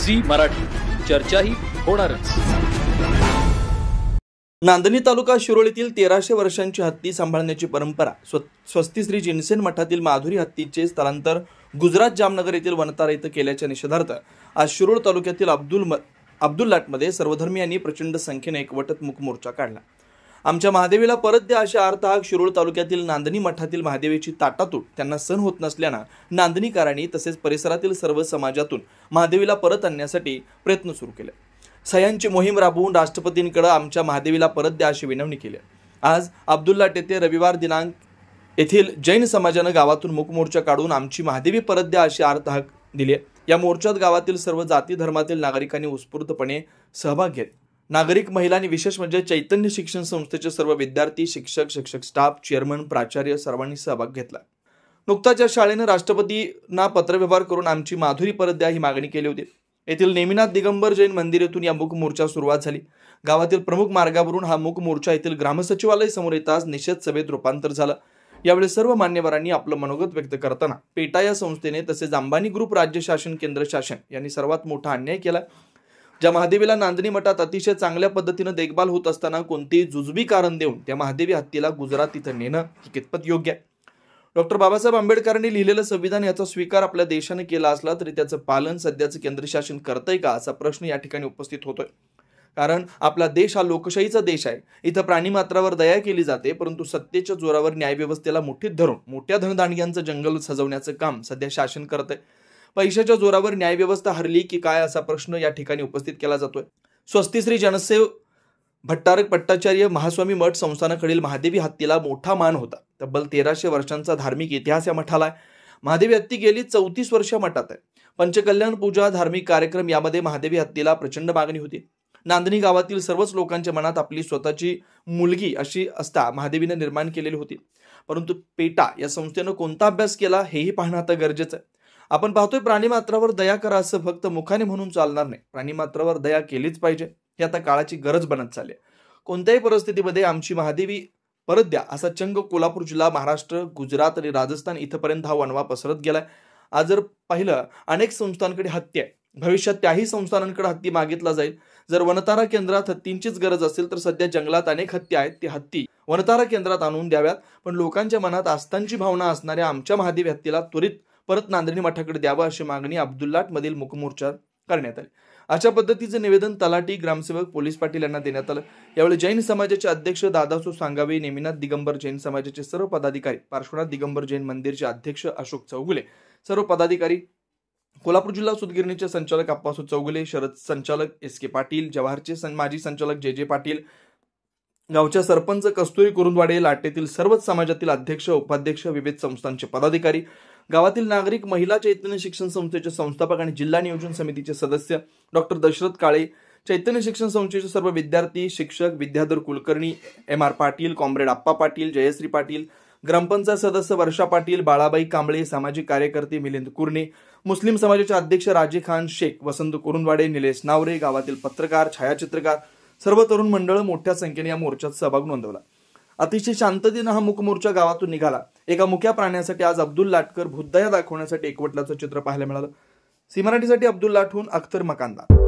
Zee Marathi, चर्चाही होणारच। नांदणी तालुका शिरोळीतील 1300 वर्षांची हत्ती सांभाळण्याची परंपरा स्वस्ती श्री जिनसेन मठातील माधुरी हत्तीचे स्थलांतर गुजरात जामनगर येथील वनतारा येथे केल्याच्या निषेधार्थ आज शिरोळ तालुक्यातील अब्दुल्लाटमध्ये सर्वधर्मीयांनी प्रचंड संख्येने एकवटत मूक मोर्चा काढला। आमच्या महादेवीला परत द्या अशा अर्थात शिरोळ तालुक्यातील नांदणी मठातील महादेवीची ताटातूट त्यांना सहन होत नसल्याने नांदणीकरांनी तसेच परिसरातील सर्व समाजातून महादेवीला परत आणण्यासाठी प्रयत्न सुरू केले। सह्यांची मोहीम राबवून राष्ट्रपतींकडे आमच्या महादेवीला परत द्या अशी विनवणी केली। आज अब्दुल्लाट येथे रविवार दिनांक येथील जैन समाजाने गावातून मूक मोर्चा काढून आमची महादेवी परत द्या अशी अर्थहाक दिली। या मोर्चात गावातील सर्व जाती धर्मातील नागरिकांनी उत्स्फूर्तपणे सहभाग घेत नागरिक, महिलांनी, विशेष म्हणजे चैतन्य शिक्षण संस्थेचे सर्व विद्यार्थी, शिक्षक स्टाफ, चेअरमन, प्राचार्य सर्वांनी सहभाग घेतला। नुकताच या शाळेने राष्ट्रपतींना पत्रव्यवहार करून आमची माधुरी परत द्या ही मागणी केली होती। येथील नेमिनाथ दिगंबर जैन मंदिर येथून या मूक मोर्चा सुरुवात झाली। गावातील प्रमुख मार्गावरून हा मूक मोर्चा येथील ग्रामसचिवालय समोर येताच निषेध सभेत रूपांतर झालं। यावेळी सर्व मान्यवरांनी आपलं मनोगत व्यक्त करताना पेटा या संस्थेने तसेच अंबानी ग्रुप, राज्य शासन, केंद्र शासन यांनी सर्वात मोठा अन्याय केला। ज्या महादेवीला नांदणी मठात अतिशय चांगल्या पद्धतीने देखभाल होत असताना कोणतेही जुजबी कारण देऊन त्या महादेवी हत्तीला गुजरात इथं नेणं ही कितपत योग्य आहे? डॉक्टर बाबासाहेब आंबेडकरांनी लिहिलेलं संविधान याचा स्वीकार आपल्या देशाने केला असला तरी त्याचं पालन सध्याचं केंद्र शासन करतंय का असा प्रश्न या ठिकाणी उपस्थित होतोय। कारण आपला देश हा लोकशाहीचा देश आहे। इथं प्राणीमात्रावर दया केली जाते, परंतु सत्तेच्या जोरावर न्यायव्यवस्थेला मुठीत धरून मोठ्या धनदांडग्यांचं जंगल सजवण्याचं काम सध्या शासन करतंय। पैशाच्या जोरावर न्यायव्यवस्था हरली की काय असा प्रश्न या ठिकाणी उपस्थित केला जातोय। स्वस्ती श्री जनसेव भट्टारक पट्टाचार्य महास्वामी मठ संस्थानाकडील महादेवी हत्तीला मोठा मान होता। तब्बल 1300 वर्षांचा धार्मिक इतिहास या मठाला आहे। महादेवी हत्ती गेली 34 वर्ष मठात आहे। पंचकल्याण पूजा, धार्मिक कार्यक्रम यामध्ये महादेवी हत्तीला प्रचंड मागणी होती। नांदणी गावातील सर्वच लोकांच्या मनात आपली स्वतःची मुलगी अशी असता महादेवीने निर्माण केलेली होती। परंतु पेटा या संस्थेनं कोणता अभ्यास केला हेही पाहणं आता गरजेचं आहे। आपण पाहतोय प्राणीमात्रावर दया करा असं फक्त मुखाने म्हणून चालणार नाही, प्राणीमात्रावर दया केलीच पाहिजे। ही आता काळाची गरज बनत चालली आहे। कोणत्याही परिस्थितीमध्ये आमची महादेवी परत द्या असा चंग कोल्हापूर जिल्हा, महाराष्ट्र, गुजरात आणि राजस्थान इथपर्यंत हा वणवा पसरत गेलाय। आज जर पाहिलं अनेक संस्थांकडे हत्ती आहे, भविष्यात त्याही संस्थानांकडे हत्ती मागितला जाईल। जर वनतारा केंद्रात हत्तींचीच गरज असेल तर सध्या जंगलात अनेक हत्ती आहेत, ती हत्ती वनतारा केंद्रात आणून द्याव्यात। पण लोकांच्या मनात आस्थांची भावना असणाऱ्या आमच्या महादेवी हत्तीला त्वरित परत नांदणी मठाकडे द्यावं अशी मागणी अब्दुल्लाट मधील मूक मोर्चात करण्यात आली। अशा पद्धतीचं निवेदन तलाठी, ग्रामसेवक, पोलीस पाटील यांना देण्यात आलं। यावेळी जैन समाजाचे अध्यक्ष दादासू सांगावे, नेमिनाथ दिगंबर जैन समाजाचे सर्व पदाधिकारी, पार्श्वनाथ दिगंबर जैन मंदिरचे अध्यक्ष अशोक चौगुले, सर्व पदाधिकारी, कोल्हापूर जिल्हा सुतगिरणीचे संचालक अप्पासू चौगुले, शरद संचालक SK पाटील, जवाहरचे माजी संचालक JJ पाटील, गावच्या सरपंच कस्तुरी कुरुंदवाडे, लाटेतील सर्वच समाजातील अध्यक्ष, उपाध्यक्ष, विविध संस्थांचे पदाधिकारी, गावातील नागरिक, महिला, चैतन्य शिक्षण संस्थेचे संस्थापक आणि जिल्हा नियोजन समितीचे सदस्य, डॉक्टर दशरथ काळे, चैतन्य शिक्षण संस्थेचे सर्व विद्यार्थी, शिक्षक, विद्याधर कुलकर्णी, MR पाटील, कॉम्रेड अप्पा पाटील, जयश्री पाटील, ग्रामपंचायत सदस्य वर्षा पाटील, बाळाबाई कांबळे, सामाजिक कार्यकर्ते मिलिंद कुर्णे, मुस्लिम समाजाचे अध्यक्ष राजे खान शेख, वसंत कुरुंदवाडे, निलेश नावरे, गावातील पत्रकार, छायाचित्रकार, सर्व तरुण मंडळ मोठ्या संख्येने या मोर्चात सहभाग नोंदवला। अतिशय शांततेने हा मूक मोर्चा गावातून निघाला। एका मुक्या प्राण्यासाठी आज अब्दुल्लाटकर भूतदया दाखवण्यासाठी एकवटल्याचं चित्र पाहायला मिळालं। सी मराठीसाठी अब्दुल्लाटहून अख्तर मकानदार।